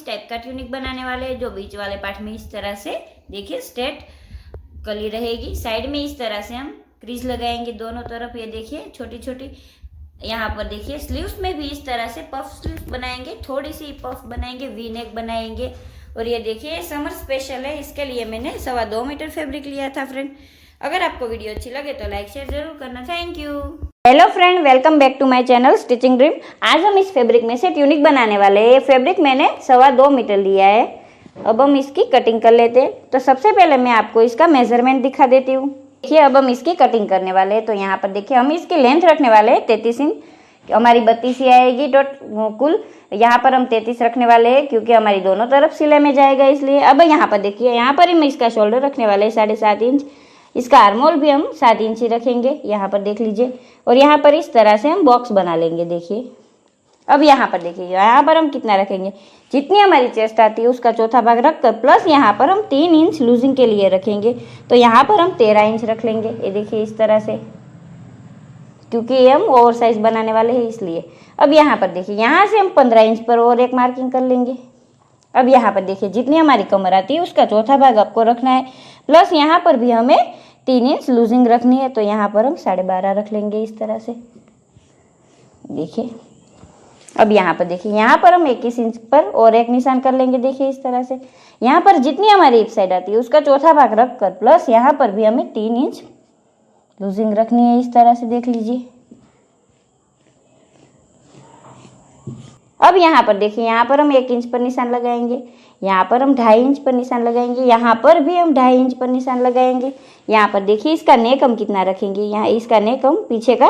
Type का tunic बनाने वाले हैं, जो बीच वाले पार्ट में इस तरह से देखिए स्ट्रेट कली रहेगी। साइड में इस तरह से हम क्रीज लगाएंगे दोनों तरफ, ये देखिए छोटी छोटी। यहाँ पर देखिए स्लीव्स में भी इस तरह से पफ स्लीव्स बनाएंगे, थोड़ी सी पफ बनाएंगे, वी नेक बनाएंगे। और ये देखिए समर स्पेशल है, इसके लिए मैंने 2.25 मीटर फैब्रिक लिया था फ्रेंड। अगर आपको वीडियो अच्छी लगे तो लाइक शेयर जरूर करना। Thank you. Hello friend, welcome back to my channel stitching dream. आज हम इस फैब्रिक में से ट्यूनिक बनाने वाले हैं। ये फैब्रिक मैंने 2.25 मीटर लिया है। अब हम इसकी कटिंग कर लेते हैं। तो सबसे पहले मैं आपको इसका मेजरमेंट दिखा देती हूँ। देखिए अब हम इसकी कटिंग करने वाले हैं। तो यहाँ पर देखिए हम इसकी लेंथ रखने वाले हैं 33 इंच, हमारी 32 ही आएगी कुल। यहाँ पर हम 33 रखने वाले हैं क्योंकि हमारी दोनों तरफ सिलाई में जाएगा, इसलिए। अब यहाँ पर देखिए, यहाँ पर हम इसका शोल्डर रखने वाले हैं 7.5 इंच। इसका आर्मोल भी हम 7 इंच ही रखेंगे, यहाँ पर देख लीजिए। और यहाँ पर इस तरह से हम बॉक्स बना लेंगे, देखिए। अब यहाँ पर देखिए, यहाँ पर हम कितना रखेंगे, जितनी हमारी चेस्ट आती है उसका चौथा भाग रखकर प्लस यहाँ पर हम 3 इंच लूजिंग के लिए रखेंगे। तो यहाँ पर हम 13 इंच रख लेंगे, ये देखिए इस तरह से, क्योंकि ये हम ओवर साइज बनाने वाले हैं इसलिए। अब यहाँ पर देखिए, यहाँ से हम 15 इंच पर और एक मार्किंग कर लेंगे। अब यहाँ पर देखिए, जितनी हमारी कमर आती है उसका चौथा भाग आपको रखना है, प्लस यहाँ पर भी हमें 3 इंच लूजिंग रखनी है। तो यहाँ पर हम 12.5 रख लेंगे इस तरह से, देखिए। अब यहाँ पर देखिए, यहाँ पर हम 21 इंच पर और एक निशान कर लेंगे, देखिए इस तरह से। यहाँ पर जितनी हमारी हिप साइड आती है उसका चौथा भाग रख कर प्लस यहाँ पर भी हमें 3 इंच लूजिंग रखनी है, इस तरह से देख लीजिए। अब यहाँ पर देखिए, यहाँ पर हम 1 इंच पर निशान लगाएंगे, यहाँ पर हम 2.5 इंच पर निशान लगाएंगे, यहाँ पर भी हम 2.5 इंच पर निशान लगाएंगे। यहाँ पर देखिए इसका नेक हम कितना रखेंगे, यहाँ इसका नेक हम पीछे का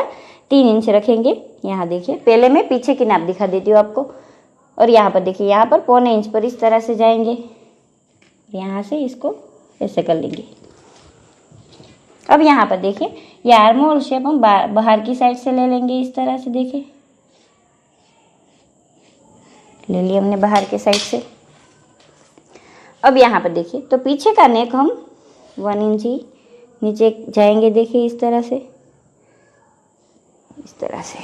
3 इंच रखेंगे। यहाँ देखिए, पहले मैं पीछे की नाप दिखा देती हूँ आपको। और यहाँ पर देखिए, यहाँ पर 1.25 इंच पर इस तरह से जाएंगे, यहाँ से इसको ऐसे कर लेंगे। अब यहाँ पर देखिए, ये आर्महोल शेप हम बाहर की साइड से ले लेंगे, इस तरह से, देखिए ले लिए हमने बाहर के साइड से। अब यहाँ पर देखिए, तो पीछे का नेक हम 1 इंच ही नीचे जाएंगे, देखिए इस तरह से, इस तरह से।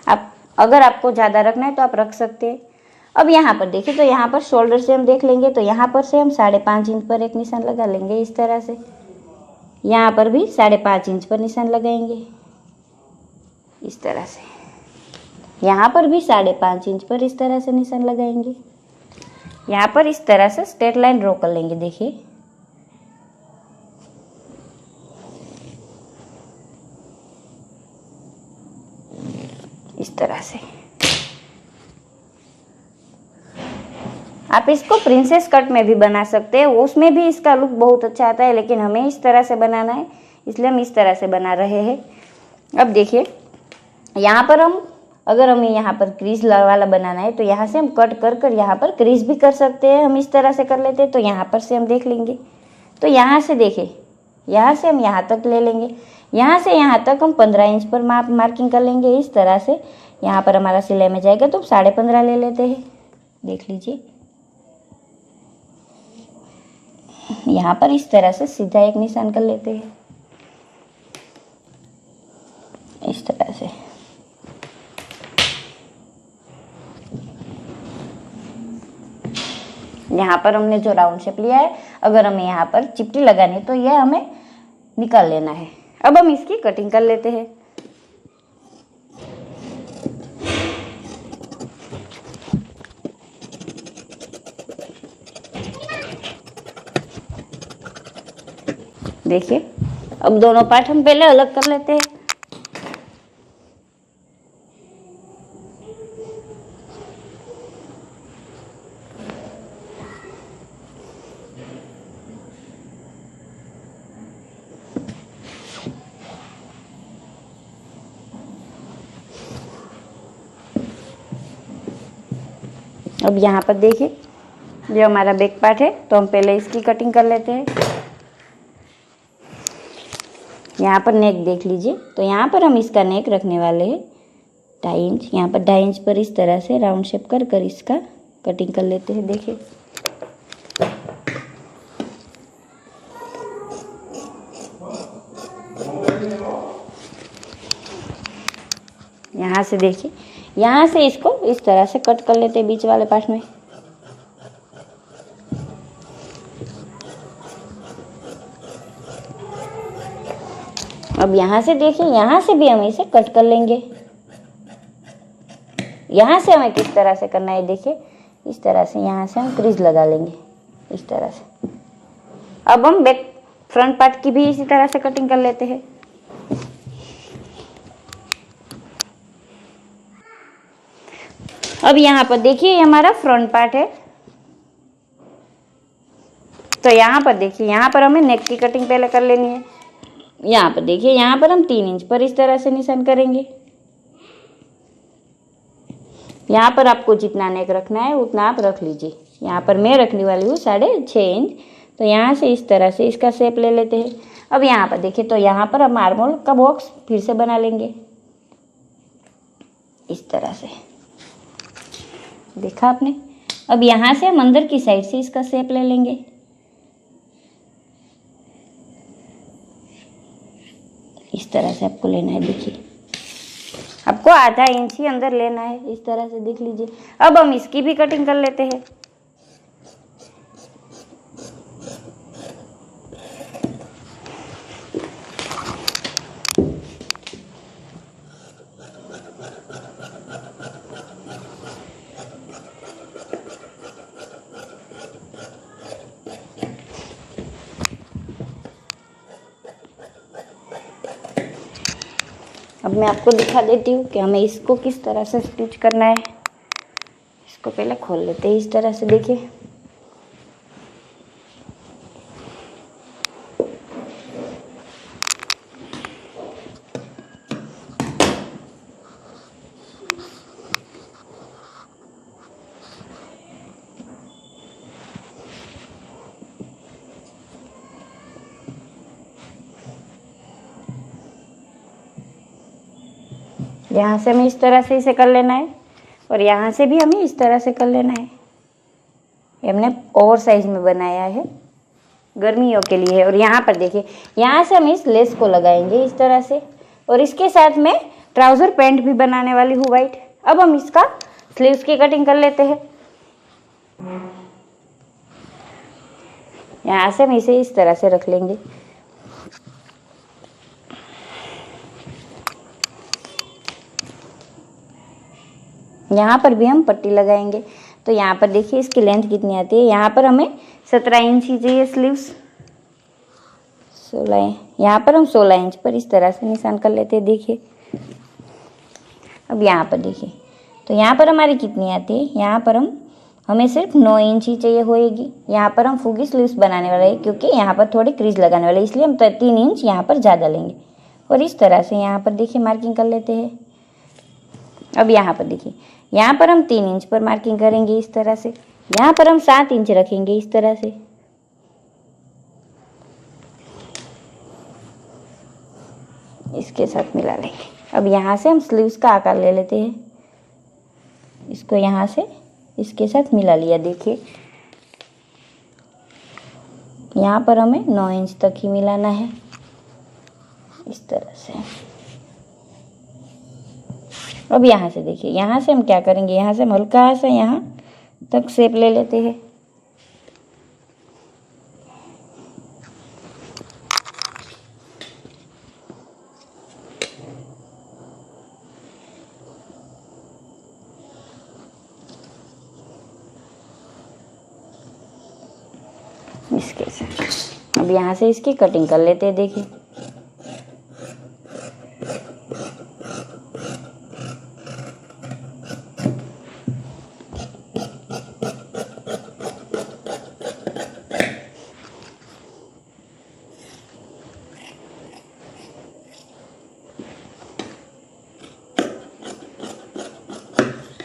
आप अगर आपको ज़्यादा रखना है तो आप रख सकते हैं। अब यहाँ पर देखिए, तो यहाँ पर शोल्डर से हम देख लेंगे, तो यहाँ पर से हम 5.5 इंच पर एक निशान लगा लेंगे, इस तरह से। यहाँ पर भी 5.5 इंच पर निशान लगाएंगे, इस तरह से। यहाँ पर भी 5.5 इंच पर इस तरह से निशान लगाएंगे। यहाँ पर इस तरह से स्ट्रेट लाइन ड्रॉ कर लेंगे, देखिए। इस तरह से आप इसको प्रिंसेस कट में भी बना सकते हैं, उसमें भी इसका लुक बहुत अच्छा आता है, लेकिन हमें इस तरह से बनाना है इसलिए हम इस तरह से बना रहे हैं। अब देखिए, यहाँ पर हम अगर हमें यहाँ पर क्रीज वाला बनाना है तो यहाँ से हम कट कर कर यहाँ पर क्रीज भी कर सकते हैं, हम इस तरह से कर लेते हैं। तो यहाँ पर से हम देख लेंगे, तो यहाँ से देखिए, यहाँ से हम यहाँ तक ले लेंगे, यहाँ से यहाँ तक हम 15 इंच पर मार्किंग कर लेंगे, इस तरह से। यहाँ पर हमारा सिलाई में जाएगा तो 15.5 ले लेते हैं, देख लीजिए। यहाँ पर इस तरह से सीधा एक निशान कर लेते हैं, इस तरह से। यहाँ पर हमने जो राउंड शेप लिया है, अगर हमें यहाँ पर चिपटी लगानी तो यह हमें निकाल लेना है। अब हम इसकी कटिंग कर लेते हैं। देखिए, अब दोनों पार्ट हम पहले अलग कर लेते हैं। अब यहाँ पर देखिए, जो हमारा बैक पार्ट है, तो हम पहले इसकी कटिंग कर लेते हैं। यहाँ पर नेक देख लीजिए, तो यहाँ पर हम इसका नेक रखने वाले हैं 2.5 इंच। यहाँ पर 2.5 इंच पर इस तरह से राउंड शेप कर कर इसका कटिंग कर लेते हैं, देखिए। यहाँ से देखिए, यहाँ से इसको इस तरह से कट कर लेते हैं बीच वाले पार्ट में, अब यहाँ से देखिए, यहाँ से भी हम इसे कट कर लेंगे। यहाँ से हमें किस तरह से करना है देखिए, इस तरह से यहाँ से हम क्रीज लगा लेंगे इस तरह से। अब हम बैक फ्रंट पार्ट की भी इसी तरह से कटिंग कर लेते हैं। अब यहाँ पर देखिए, हमारा फ्रंट पार्ट है। तो यहाँ पर देखिए, यहाँ पर हमें नेक की कटिंग पहले कर लेनी है। यहाँ पर देखिए, यहाँ पर हम 3 इंच पर इस तरह से निशान करेंगे। यहाँ पर आपको जितना नेक रखना है उतना आप रख लीजिए। यहाँ पर मैं रखने वाली हूँ 6.5 इंच। तो यहाँ से इस तरह से इसका शेप ले लेते हैं। अब यहाँ पर देखिए, तो यहाँ पर हम आर्म होल का बॉक्स फिर से बना लेंगे इस तरह से, देखा आपने। अब यहाँ से हम अंदर की साइड से इसका शेप ले लेंगे। इस तरह से आपको लेना है, देखिए आपको आधा इंच ही अंदर लेना है, इस तरह से देख लीजिए। अब हम इसकी भी कटिंग कर लेते हैं। अब मैं आपको दिखा देती हूँ कि हमें इसको किस तरह से स्टिच करना है। इसको पहले खोल लेते हैं इस तरह से, देखिए। यहाँ से हमें इस तरह से इसे कर लेना है और यहाँ से भी हमें इस तरह से कर लेना है। ये हमने ओवर साइज में बनाया है, गर्मियों के लिए है। और यहाँ पर देखिए, यहाँ से हम इस लेस को लगाएंगे इस तरह से, और इसके साथ में ट्राउजर पैंट भी बनाने वाली हूँ वाइट। अब हम इसका स्लीव्स की कटिंग कर लेते हैं। यहाँ से हम इसे इस तरह से रख लेंगे। यहाँ पर भी हम पट्टी लगाएंगे। तो यहाँ पर देखिए इसकी लेंथ कितनी आती है। यहाँ पर हमें 17 इंच ही चाहिए स्लीव्स, 16। यहाँ पर हम 16 इंच पर इस तरह से निशान कर लेते हैं, देखिए। अब यहाँ पर देखिए, तो यहाँ पर हमारी कितनी आती है, यहाँ पर हमें सिर्फ 9 इंच ही चाहिए होएगी। यहाँ पर हम फूगी स्लीव्स बनाने वाले हैं, क्योंकि यहाँ पर थोड़ी क्रीज लगाने वाले, इसलिए हम 3 इंच यहाँ पर ज़्यादा लेंगे। और इस तरह से यहाँ पर देखिए मार्किंग कर लेते हैं। अब यहाँ पर देखिए, यहाँ पर हम 3 इंच पर मार्किंग करेंगे इस तरह से। यहाँ पर हम 7 इंच रखेंगे इस तरह से। इसके साथ मिला लेंगे। अब यहाँ से हम स्लीव्स का आकार ले लेते हैं। इसको यहाँ से इसके साथ मिला लिया, देखिए। यहाँ पर हमें 9 इंच तक ही मिलाना है इस तरह से। अब यहाँ से देखिए, यहाँ से हम क्या करेंगे, यहाँ से हम हल्का सा यहाँ तक शेप ले लेते हैं। इसके साथ अब यहाँ से इसकी कटिंग कर लेते हैं, देखिए।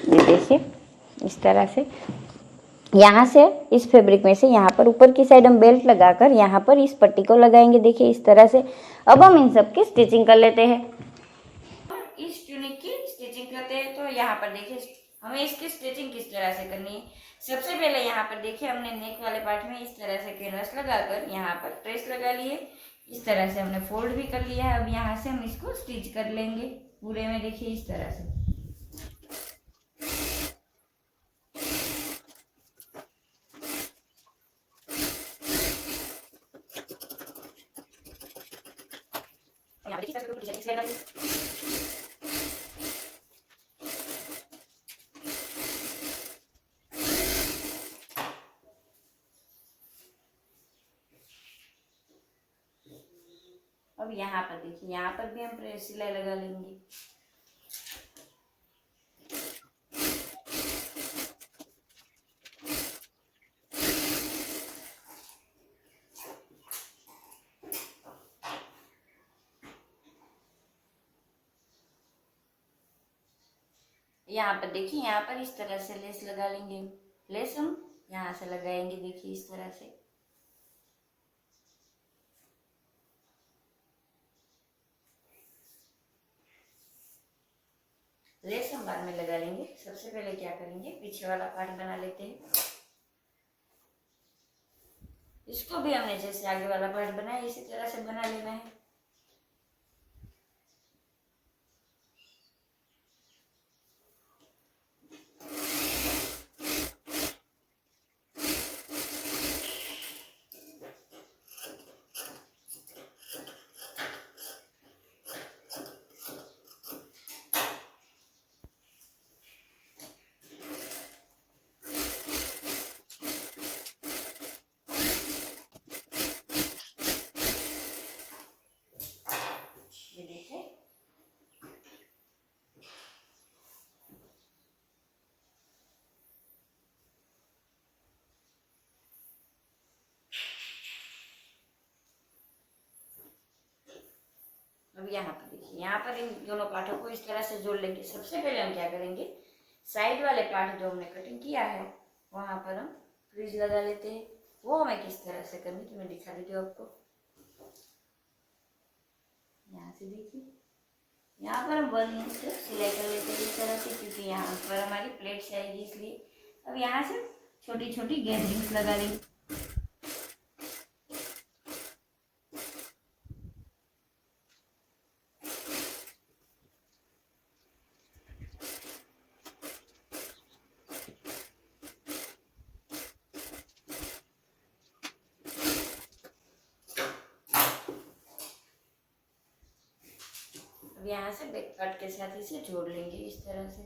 ये देखिए इस तरह से, यहाँ से इस फैब्रिक में से यहाँ पर ऊपर की साइड हम बेल्ट लगाकर यहाँ पर इस पट्टी को लगाएंगे, देखिए इस तरह से। अब हम इन सब की स्टिचिंग कर लेते हैं। इस ट्यूनिक की स्टिचिंग करते हैं। तो यहाँ पर देखिए हमें इसकी स्टिचिंग किस तरह से करनी है। सबसे पहले यहाँ पर देखिए, हमने नेक वाले पार्ट में इस तरह से कैनवस लगाकर यहाँ पर ट्रेस लगा लिए। इस तरह से हमने फोल्ड भी कर लिया है। अब यहाँ से हम इसको स्टिच कर लेंगे पूरे में, देखिए इस तरह से। अब यहाँ पर देखिए, यहाँ पर भी हम प्रेस सिलाई लगा लेंगे। यहाँ पर देखिए, यहाँ पर इस तरह से लेस लगा लेंगे। लेस हम यहाँ से लगाएंगे, देखिए इस तरह से। लेस हम बाद में लगा लेंगे। सबसे पहले क्या करेंगे, पीछे वाला पार्ट बना लेते हैं। इसको भी हमने जैसे आगे वाला पार्ट बनाया इसी तरह से बना लेना है। ये देखिए, अब यहाँ पर देखिए, यहाँ पर इन दोनों पार्टों को इस तरह से जोड़ लेंगे। सबसे पहले हम क्या करेंगे, साइड वाले पार्ट जो हमने कटिंग किया है वहां पर हम क्रीज लगा लेते हैं। वो हमें किस तरह से करनी तो मैं दिखा देती हूँ आपको। यहाँ से देखिए, यहाँ पर हम 1 इंच सिलाई कर लेते हैं इस तरह से, क्योंकि यहाँ पर हमारी प्लेट्स आएगी इसलिए। अब यहाँ से छोटी छोटी गैदरिंग्स लगा लेंगे। अब यहाँ से बैक पार्ट के साथ इसे जोड़ लेंगे इस तरह से।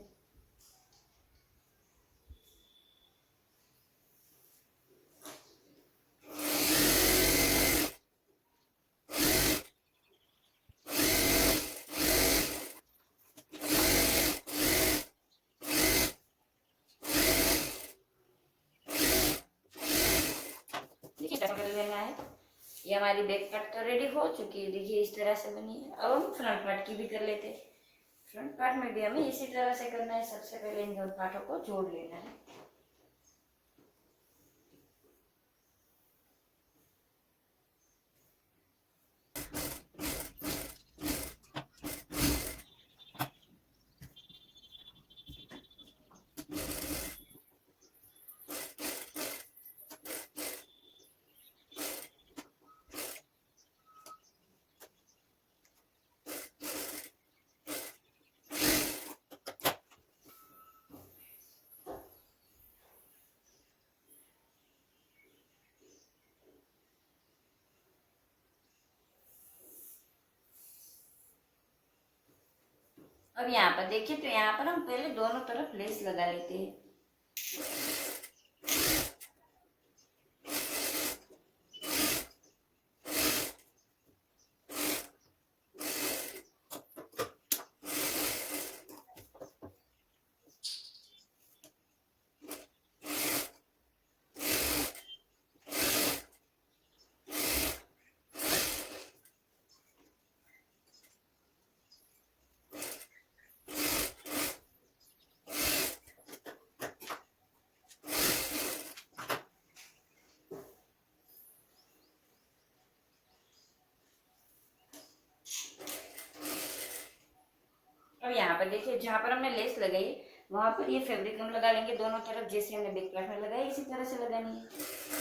देखिए कर लेना है। ये हमारी बैक पार्ट तो रेडी हो चुकी है, देखिए इस तरह से बनी है। अब हम फ्रंट पार्ट की भी कर लेते हैं। फ्रंट पार्ट में भी हमें इसी तरह से करना है। सबसे पहले इन दोनों पार्टों को जोड़ लेना है। अब यहाँ पर देखिए, तो यहाँ पर हम पहले दोनों तरफ लेस लगा लेते हैं। अब यहाँ पर देखिए, जहाँ पर हमने लेस लगाई वहां पर ये फैब्रिक हम लगा लेंगे दोनों तरफ, जैसे हमने बैक पार्ट में लगाई इसी तरह से लगानी है।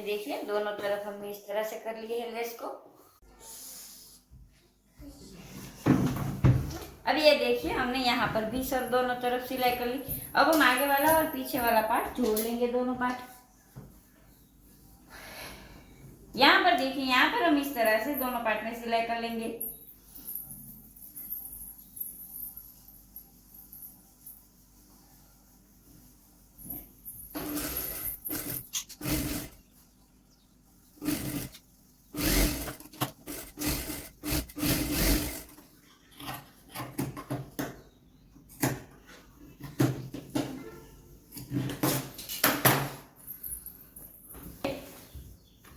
देखिए दोनों तरफ हमने इस तरह से कर लिए है लेस को। अब ये देखिए हमने यहाँ पर भी सर दोनों तरफ सिलाई कर ली। अब हम आगे वाला और पीछे वाला पार्ट जोड़ लेंगे, दोनों पार्ट। यहाँ पर देखिए, यहाँ पर हम इस तरह से दोनों पार्ट में सिलाई कर लेंगे।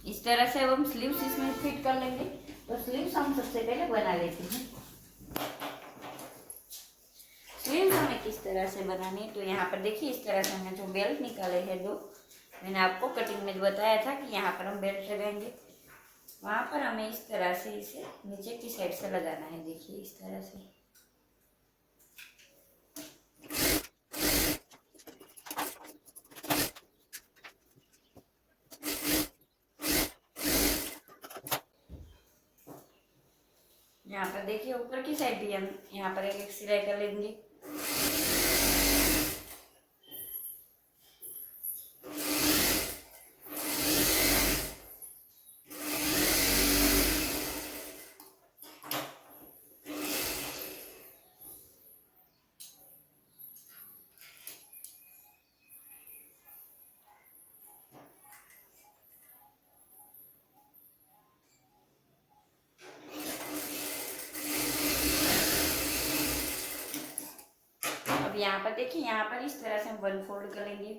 इस तरह से अब हम स्लीव्स इसमें फिट कर लेंगे। तो स्लीव्स हम सबसे पहले बना लेते हैं। स्लीव्स हमें किस तरह से बनानी है, तो यहाँ पर देखिए इस तरह से हमने जो बेल्ट निकाले हैं दो, मैंने आपको कटिंग में बताया था कि यहाँ पर हम बेल्ट लगाएंगे, वहाँ पर हमें इस तरह से इसे नीचे की साइड से लगाना है। देखिए इस तरह से। यहाँ पर देखिए ऊपर की साइड भी हम यहाँ पर एक सिलाई कर लेंगे। अब यहाँ पर देखिए, यहाँ पर इस तरह से हम 1 फोल्ड करेंगे।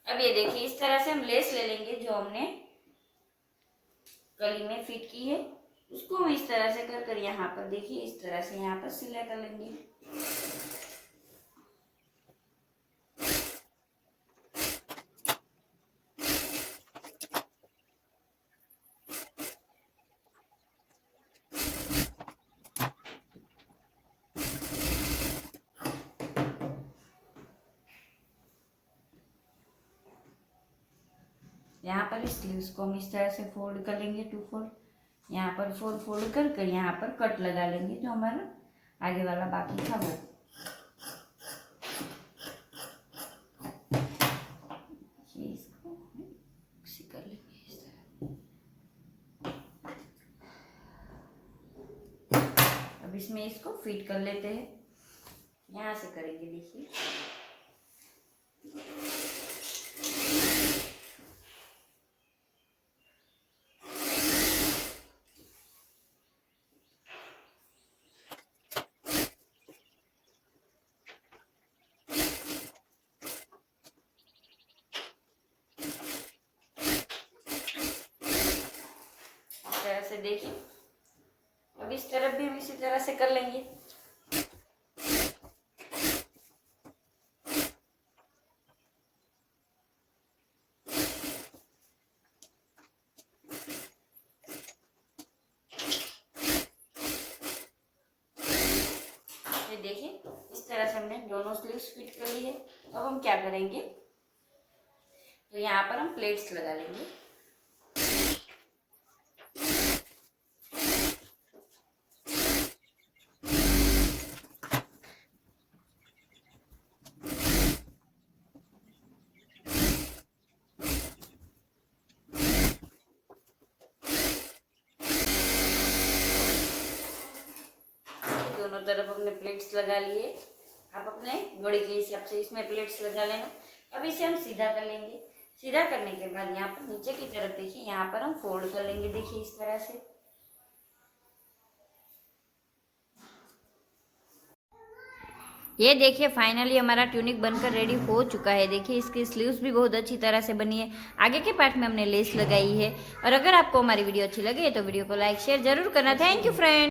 अब ये देखिए इस तरह से हम लेस ले लेंगे जो हमने कली में फिट की है, उसको हम इस तरह से कर कर यहाँ पर देखिए इस तरह से यहाँ पर सिलाई कर लेंगे। यहाँ पर इस स्लीव्स को हम इस तरह से फोल्ड कर लेंगे, 2 फोल्ड। यहाँ पर 4 फोल्ड कर कर यहाँ पर कट लगा लेंगे, जो हमारा आगे वाला बाकी था वो। इसको कर लेंगे इस तरह। अब इसमें इसको फिट कर लेते हैं, यहाँ से करेंगे। देखिए से देखिए, अब इस तरफ भी हम इसी तरह से कर लेंगे। ये देखिए इस तरह से हमने दोनों स्लीव्स फिट कर ली है। अब हम क्या करेंगे, तो यहाँ पर हम प्लेट्स लगा लेंगे। दोनों तरफ हमने प्लेट्स लगा लिए। आप अपने बॉडी के हिसाब से इसमें प्लेट्स लगा लेना। अब इसे हम सीधा कर लेंगे। सीधा करने के बाद यहाँ पर नीचे की तरफ देखिए, यहाँ पर हम फोल्ड कर लेंगे। देखिए इस तरह से। ये देखिए फाइनली हमारा ट्यूनिक बनकर रेडी हो चुका है। देखिए इसकी स्लीव्स भी बहुत अच्छी तरह से बनी है। आगे के पार्ट में हमने लेस लगाई है। और अगर आपको हमारी वीडियो अच्छी लगे तो वीडियो को लाइक शेयर जरूर करना। Thank you friend.